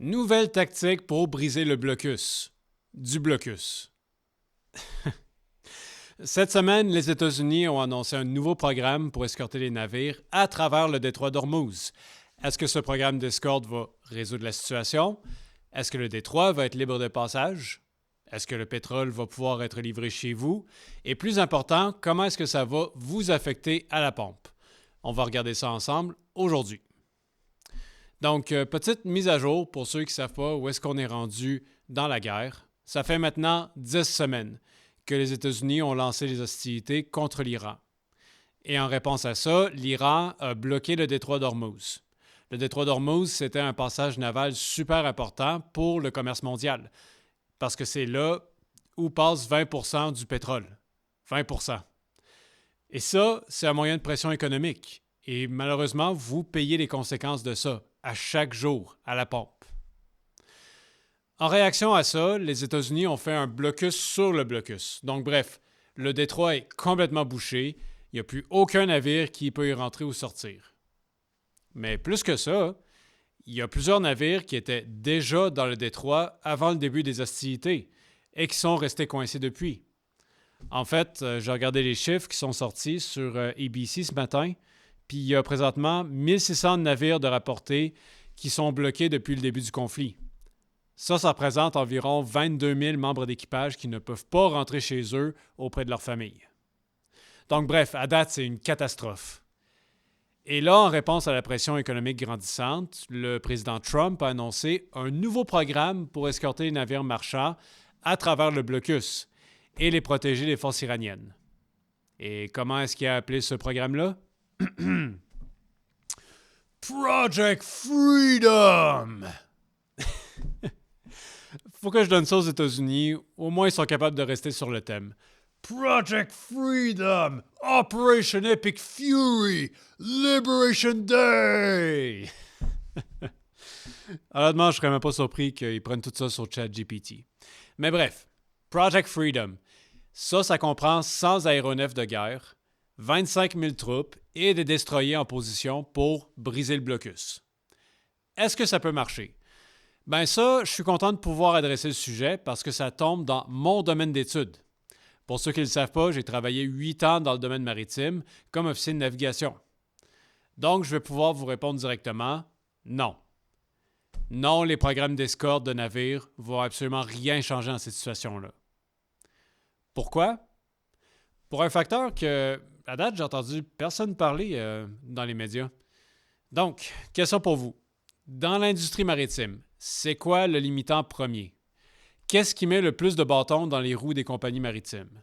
Nouvelle tactique pour briser le blocus. Du blocus. Cette semaine, les États-Unis ont annoncé un nouveau programme pour escorter les navires à travers le détroit d'Ormuz. Est-ce que ce programme d'escorte va résoudre la situation? Est-ce que le détroit va être libre de passage? Est-ce que le pétrole va pouvoir être livré chez vous? Et plus important, comment est-ce que ça va vous affecter à la pompe? On va regarder ça ensemble aujourd'hui. Donc, petite mise à jour pour ceux qui ne savent pas où est-ce qu'on est rendu dans la guerre. Ça fait maintenant 10 semaines que les États-Unis ont lancé les hostilités contre l'Iran. Et en réponse à ça, l'Iran a bloqué le détroit d'Ormuz. Le détroit d'Ormuz, c'était un passage naval super important pour le commerce mondial, parce que c'est là où passe 20% du pétrole. 20%. Et ça, c'est un moyen de pression économique. Et malheureusement, vous payez les conséquences de ça à chaque jour à la pompe. En réaction à ça, les États-Unis ont fait un blocus sur le blocus. Donc bref, le détroit est complètement bouché. Il n'y a plus aucun navire qui peut y rentrer ou sortir. Mais plus que ça, il y a plusieurs navires qui étaient déjà dans le détroit avant le début des hostilités et qui sont restés coincés depuis. En fait, j'ai regardé les chiffres qui sont sortis sur ABC ce matin, puis il y a présentement 1600 navires de rapportés qui sont bloqués depuis le début du conflit. Ça représente environ 22 000 membres d'équipage qui ne peuvent pas rentrer chez eux auprès de leur famille. Donc bref, à date, c'est une catastrophe. Et là, en réponse à la pression économique grandissante, le président Trump a annoncé un nouveau programme pour escorter les navires marchands à travers le blocus et les protéger des forces iraniennes. Et comment est-ce qu'il a appelé ce programme-là? Project Freedom! Faut que je donne ça aux États-Unis. Au moins, ils sont capables de rester sur le thème. Project Freedom! Operation Epic Fury! Liberation Day! Honnêtement, je serais même pas surpris qu'ils prennent tout ça sur ChatGPT. Mais bref, Project Freedom. Ça comprend 100 aéronefs de guerre, 25 000 troupes et des destroyers en position pour briser le blocus. Est-ce que ça peut marcher? Ben ça, je suis content de pouvoir adresser le sujet parce que ça tombe dans mon domaine d'études. Pour ceux qui ne le savent pas, j'ai travaillé 8 ans dans le domaine maritime comme officier de navigation. Donc, je vais pouvoir vous répondre directement, non. Non, les programmes d'escorte de navires ne vont absolument rien changer dans cette situation-là. Pourquoi? Pour un facteur que, à date, j'ai entendu personne parler dans les médias. Donc, question pour vous. Dans l'industrie maritime, c'est quoi le limitant premier? Qu'est-ce qui met le plus de bâtons dans les roues des compagnies maritimes?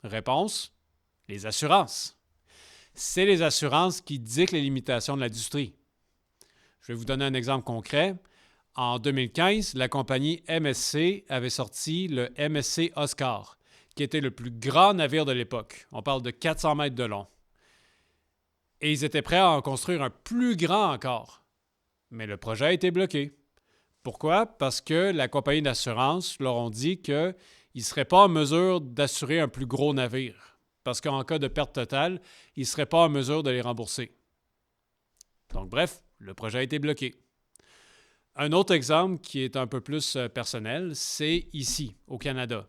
Réponse, les assurances. C'est les assurances qui dictent les limitations de l'industrie. Je vais vous donner un exemple concret. En 2015, la compagnie MSC avait sorti le MSC Oscar, qui était le plus grand navire de l'époque. On parle de 400 mètres de long. Et ils étaient prêts à en construire un plus grand encore. Mais le projet a été bloqué. Pourquoi? Parce que la compagnie d'assurance leur a dit qu'ils ne seraient pas en mesure d'assurer un plus gros navire. Parce qu'en cas de perte totale, ils ne seraient pas en mesure de les rembourser. Donc bref, le projet a été bloqué. Un autre exemple qui est un peu plus personnel, c'est ici, au Canada.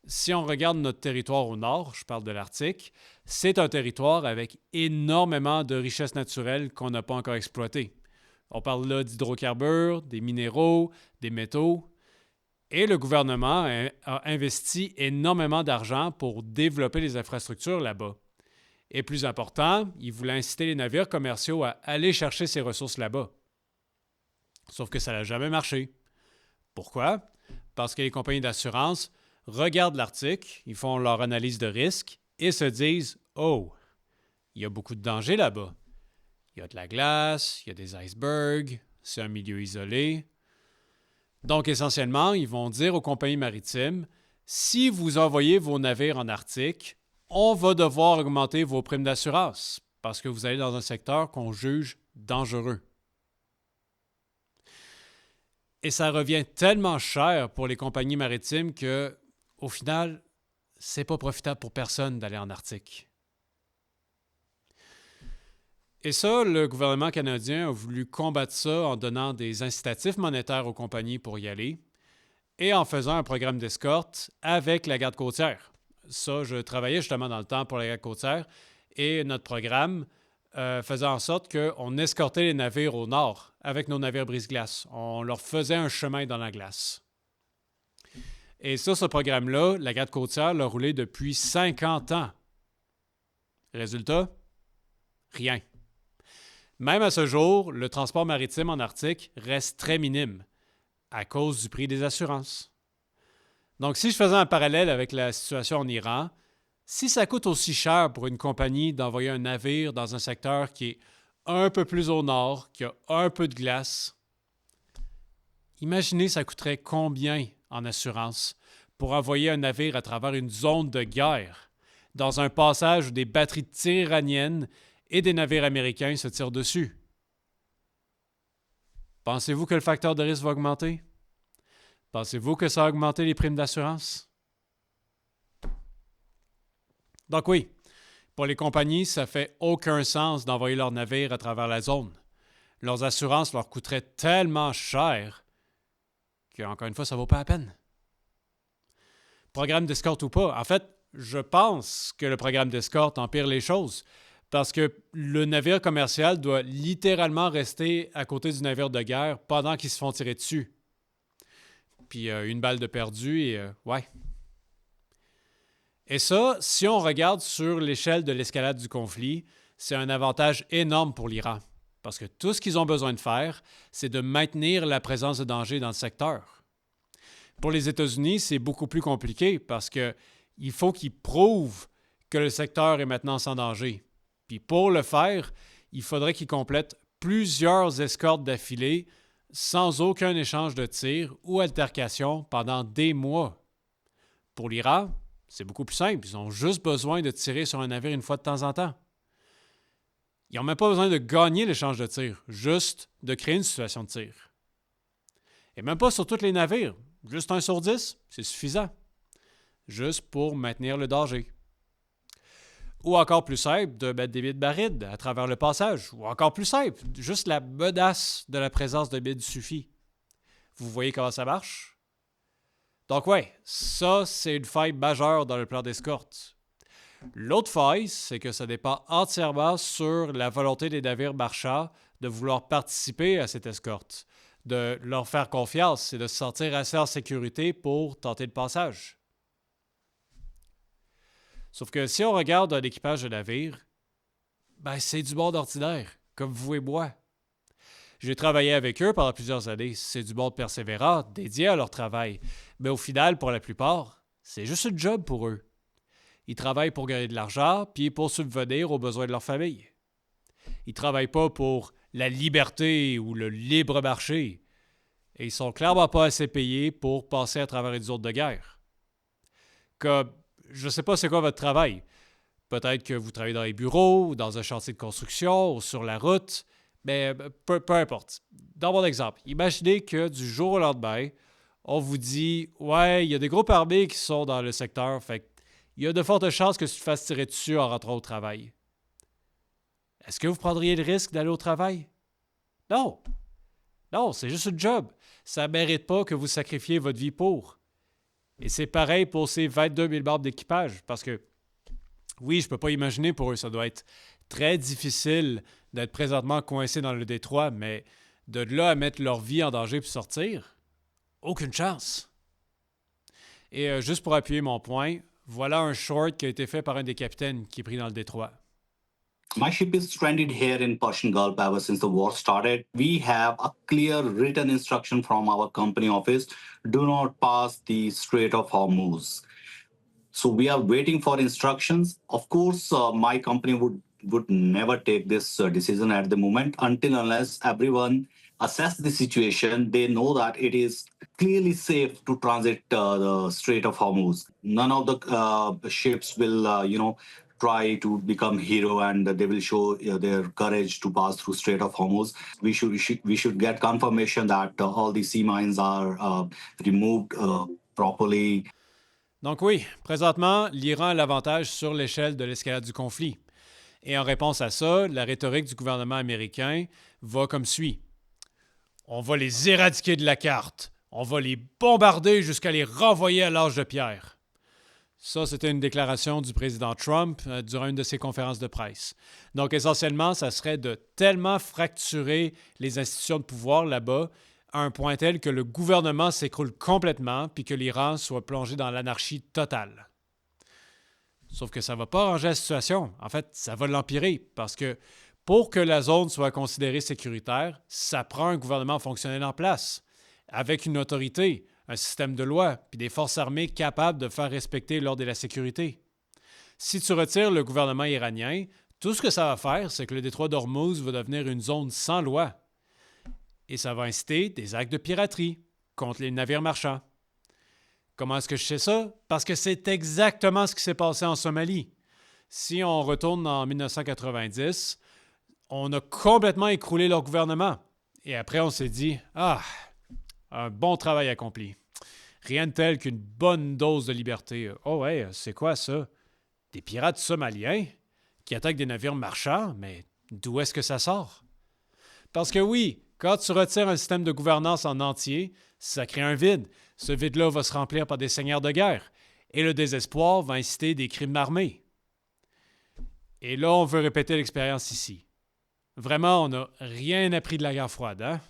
Si on regarde notre territoire au nord, je parle de l'Arctique, c'est un territoire avec énormément de richesses naturelles qu'on n'a pas encore exploitées. On parle là d'hydrocarbures, des minéraux, des métaux. Et le gouvernement a investi énormément d'argent pour développer les infrastructures là-bas. Et plus important, il voulait inciter les navires commerciaux à aller chercher ces ressources là-bas. Sauf que ça n'a jamais marché. Pourquoi? Parce que les compagnies d'assurance regardent l'Arctique, ils font leur analyse de risque et se disent « Oh, il y a beaucoup de dangers là-bas. Il y a de la glace, il y a des icebergs, c'est un milieu isolé. » Donc, essentiellement, ils vont dire aux compagnies maritimes « Si vous envoyez vos navires en Arctique, on va devoir augmenter vos primes d'assurance parce que vous allez dans un secteur qu'on juge dangereux. » Et ça revient tellement cher pour les compagnies maritimes que, au final, c'est pas profitable pour personne d'aller en Arctique. Et ça, le gouvernement canadien a voulu combattre ça en donnant des incitatifs monétaires aux compagnies pour y aller et en faisant un programme d'escorte avec la garde côtière. Ça, je travaillais justement dans le temps pour la garde côtière et notre programme faisait en sorte qu'on escortait les navires au nord avec nos navires brise-glace. On leur faisait un chemin dans la glace. Et ça, ce programme-là, la garde côtière l'a roulé depuis 50 ans. Résultat? Rien. Même à ce jour, le transport maritime en Arctique reste très minime à cause du prix des assurances. Donc, si je faisais un parallèle avec la situation en Iran, si ça coûte aussi cher pour une compagnie d'envoyer un navire dans un secteur qui est un peu plus au nord, qui a un peu de glace, imaginez ça coûterait combien en assurance pour envoyer un navire à travers une zone de guerre, dans un passage où des batteries de tir iraniennes et des navires américains se tirent dessus. Pensez-vous que le facteur de risque va augmenter? Pensez-vous que ça va augmenter les primes d'assurance? Donc oui, pour les compagnies, ça fait aucun sens d'envoyer leurs navires à travers la zone. Leurs assurances leur coûteraient tellement cher qu'encore une fois, ça ne vaut pas la peine. Programme d'escorte ou pas, en fait, je pense que le programme d'escorte empire les choses parce que le navire commercial doit littéralement rester à côté du navire de guerre pendant qu'ils se font tirer dessus. Puis une balle de perdu et ouais. Et ça, si on regarde sur l'échelle de l'escalade du conflit, c'est un avantage énorme pour l'Iran. Parce que tout ce qu'ils ont besoin de faire, c'est de maintenir la présence de danger dans le secteur. Pour les États-Unis, c'est beaucoup plus compliqué parce qu'il faut qu'ils prouvent que le secteur est maintenant sans danger. Puis pour le faire, il faudrait qu'ils complètent plusieurs escortes d'affilée sans aucun échange de tirs ou altercation pendant des mois. Pour l'Iran, c'est beaucoup plus simple. Ils ont juste besoin de tirer sur un navire une fois de temps en temps. Ils n'ont même pas besoin de gagner l'échange de tir, juste de créer une situation de tir. Et même pas sur tous les navires. Juste 1 sur 10, c'est suffisant. Juste pour maintenir le danger. Ou encore plus simple, de mettre des billes de baride à travers le passage. Ou encore plus simple, juste la menace de la présence de billes suffit. Vous voyez comment ça marche? Donc ouais, ça c'est une faille majeure dans le plan d'escorte. L'autre faille, c'est que ça dépend entièrement sur la volonté des navires marchands de vouloir participer à cette escorte, de leur faire confiance et de se sentir assez en sécurité pour tenter le passage. Sauf que si on regarde un équipage de navire, c'est du monde ordinaire, comme vous et moi. J'ai travaillé avec eux pendant plusieurs années. C'est du monde persévérant, dédié à leur travail. Mais au final, pour la plupart, c'est juste un job pour eux. Ils travaillent pour gagner de l'argent, puis pour subvenir aux besoins de leur famille. Ils ne travaillent pas pour la liberté ou le libre marché. Et ils sont clairement pas assez payés pour passer à travers une zone de guerre. Comme, je ne sais pas c'est quoi votre travail. Peut-être que vous travaillez dans les bureaux, ou dans un chantier de construction, ou sur la route, mais peu importe. Dans mon exemple, imaginez que du jour au lendemain, on vous dit « Ouais, il y a des groupes armés qui sont dans le secteur, fait il y a de fortes chances que tu te fasses tirer dessus en rentrant au travail. » Est-ce que vous prendriez le risque d'aller au travail? Non. Non, c'est juste un job. Ça ne mérite pas que vous sacrifiez votre vie pour. Et c'est pareil pour ces 22 000 membres d'équipage, parce que, oui, je ne peux pas imaginer pour eux, ça doit être très difficile d'être présentement coincés dans le détroit, mais de là à mettre leur vie en danger pour sortir, aucune chance. Et juste pour appuyer mon point, voilà un short qui a été fait par un des capitaines qui est pris dans le détroit. My ship is stranded here in Persian Gulf ever since the war started. We have a clear written instruction from our company office: do not pass the Strait of Hormuz. So we are waiting for instructions. Of course, my company would never take this decision at the moment until unless everyone assess the situation. They know that it is clearly safe to transit the Strait of Hormuz. None of the ships will, try to become hero and they will show their courage to pass through Strait of Hormuz. We should get confirmation that all the sea mines are removed properly. Donc oui, présentement, l'Iran a l'avantage sur l'échelle de l'escalade du conflit. Et en réponse à ça, la rhétorique du gouvernement américain va comme suit. On va les éradiquer de la carte. On va les bombarder jusqu'à les renvoyer à l'âge de pierre. Ça, c'était une déclaration du président Trump durant une de ses conférences de presse. Donc, essentiellement, ça serait de tellement fracturer les institutions de pouvoir là-bas à un point tel que le gouvernement s'écroule complètement puis que l'Iran soit plongé dans l'anarchie totale. Sauf que ça ne va pas arranger la situation. En fait, ça va l'empirer parce que pour que la zone soit considérée sécuritaire, ça prend un gouvernement fonctionnel en place, avec une autorité, un système de loi, puis des forces armées capables de faire respecter l'ordre et la sécurité. Si tu retires le gouvernement iranien, tout ce que ça va faire, c'est que le détroit d'Ormuz va devenir une zone sans loi. Et ça va inciter des actes de piraterie contre les navires marchands. Comment est-ce que je sais ça? Parce que c'est exactement ce qui s'est passé en Somalie. Si on retourne en 1990, on a complètement écroulé leur gouvernement. Et après, on s'est dit « Ah, un bon travail accompli. Rien de tel qu'une bonne dose de liberté. Oh ouais, c'est quoi ça? Des pirates somaliens qui attaquent des navires marchands? Mais d'où est-ce que ça sort? » Parce que oui, quand tu retires un système de gouvernance en entier, ça crée un vide. Ce vide-là va se remplir par des seigneurs de guerre. Et le désespoir va inciter des crimes armés. Et là, on veut répéter l'expérience ici. Vraiment, on n'a rien appris de la guerre froide, hein?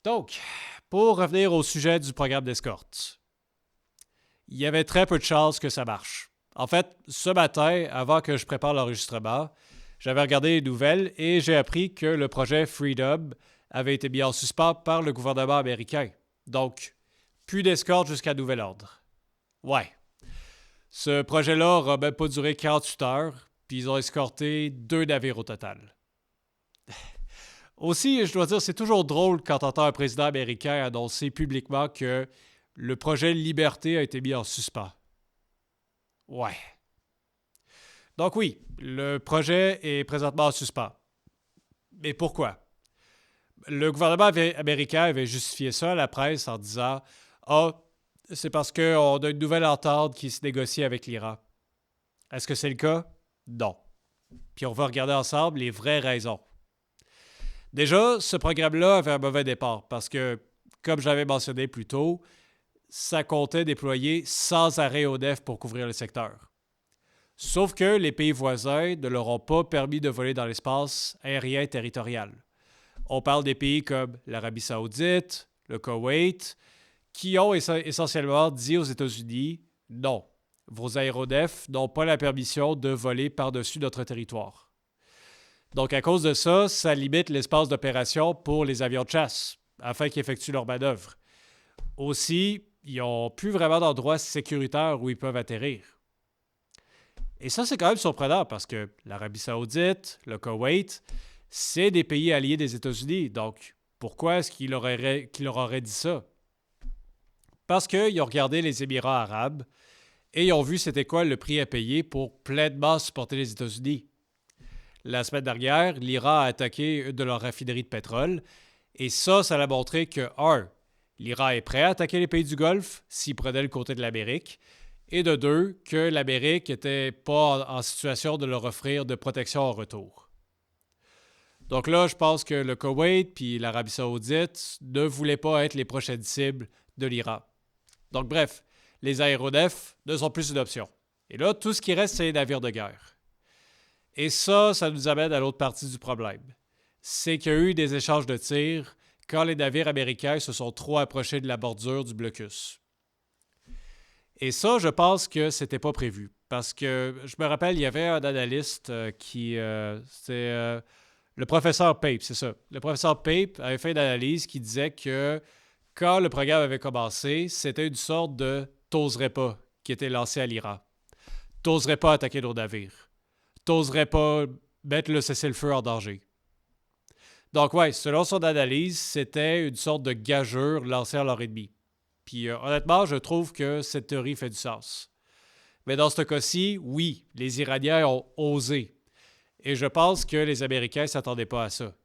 Donc, pour revenir au sujet du programme d'escorte, il y avait très peu de chances que ça marche. En fait, ce matin, avant que je prépare l'enregistrement, j'avais regardé les nouvelles et j'ai appris que le projet Freedom avait été mis en suspens par le gouvernement américain. Donc, plus d'escorte jusqu'à nouvel ordre. Ouais. Ce projet-là n'aura même pas duré 48 heures, puis ils ont escorté 2 navires au total. Aussi, je dois dire, c'est toujours drôle quand on entend un président américain annoncer publiquement que le projet Liberté a été mis en suspens. Ouais. Donc oui, le projet est présentement en suspens. Mais pourquoi? Le gouvernement américain avait justifié ça à la presse en disant « Ah, c'est parce qu'on a une nouvelle entente qui se négocie avec l'Iran. » Est-ce que c'est le cas? Non. Puis on va regarder ensemble les vraies raisons. Déjà, ce programme-là avait un mauvais départ parce que, comme j'avais mentionné plus tôt, ça comptait déployer sans arrêt ODEF pour couvrir le secteur. Sauf que les pays voisins ne leur ont pas permis de voler dans l'espace aérien territorial. On parle des pays comme l'Arabie saoudite, le Koweït, qui ont essentiellement dit aux États-Unis « Non, vos aéronefs n'ont pas la permission de voler par-dessus notre territoire. » Donc, à cause de ça, ça limite l'espace d'opération pour les avions de chasse, afin qu'ils effectuent leurs manœuvres. Aussi, ils n'ont plus vraiment d'endroit sécuritaire où ils peuvent atterrir. Et ça, c'est quand même surprenant parce que l'Arabie saoudite, le Koweït, c'est des pays alliés des États-Unis. Donc, pourquoi est-ce qu'il leur aurait dit ça? Parce qu'ils ont regardé les Émirats arabes et ils ont vu c'était quoi le prix à payer pour pleinement supporter les États-Unis. La semaine dernière, l'Iran a attaqué une de leurs raffineries de pétrole et ça a montré que, l'Iran est prêt à attaquer les pays du Golfe s'ils prenaient le côté de l'Amérique, et de 2, que l'Amérique n'était pas en situation de leur offrir de protection en retour. Donc là, je pense que le Koweït puis l'Arabie saoudite ne voulaient pas être les prochaines cibles de l'Iran. Donc bref, les aéronefs ne sont plus une option. Et là, tout ce qui reste, c'est les navires de guerre. Et ça nous amène à l'autre partie du problème. C'est qu'il y a eu des échanges de tirs quand les navires américains se sont trop approchés de la bordure du blocus. Et ça, je pense que c'était pas prévu. Parce que je me rappelle, il y avait un analyste c'est le professeur Pape, c'est ça. Le professeur Pape avait fait une analyse qui disait que quand le programme avait commencé, c'était une sorte de « t'oserais pas » qui était lancé à l'Iran. T'oserais pas attaquer nos navires. T'oserais pas mettre le cessez-le-feu en danger. Donc ouais, selon son analyse, c'était une sorte de gageure lancée à leur ennemi. Puis honnêtement, je trouve que cette théorie fait du sens. Mais dans ce cas-ci, oui, les Iraniens ont osé. Et je pense que les Américains ne s'attendaient pas à ça.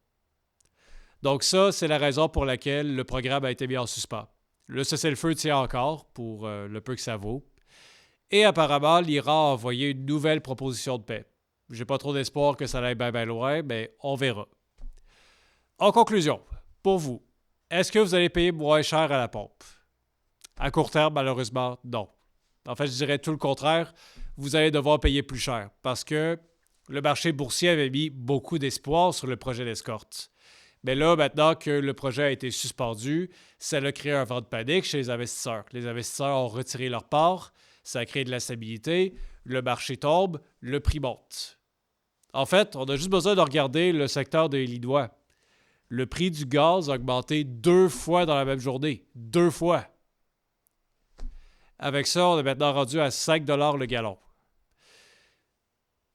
Donc ça, c'est la raison pour laquelle le programme a été mis en suspens. Le cessez-le-feu tient encore, pour le peu que ça vaut. Et apparemment, l'Iran a envoyé une nouvelle proposition de paix. J'ai pas trop d'espoir que ça aille bien loin, mais on verra. En conclusion, pour vous, est-ce que vous allez payer moins cher à la pompe? À court terme, malheureusement, non. En fait, je dirais tout le contraire. Vous allez devoir payer plus cher parce que le marché boursier avait mis beaucoup d'espoir sur le projet d'escorte. Mais là, maintenant que le projet a été suspendu, ça a créé un vent de panique chez les investisseurs. Les investisseurs ont retiré leur part, ça a créé de l'instabilité, le marché tombe, le prix monte. En fait, on a juste besoin de regarder le secteur de l'Illinois. Le prix du gaz a augmenté 2 fois dans la même journée. 2 fois. Avec ça, on est maintenant rendu à 5 $ le gallon.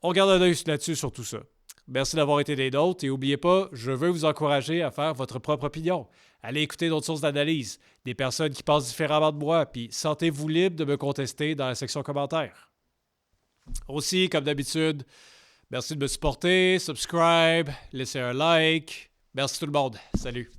On garde un œil là-dessus sur tout ça. Merci d'avoir été des nôtres et n'oubliez pas, je veux vous encourager à faire votre propre opinion. Allez écouter d'autres sources d'analyse, des personnes qui pensent différemment de moi, puis sentez-vous libre de me contester dans la section commentaires. Aussi, comme d'habitude, merci de me supporter, subscribe, laissez un like. Merci tout le monde. Salut.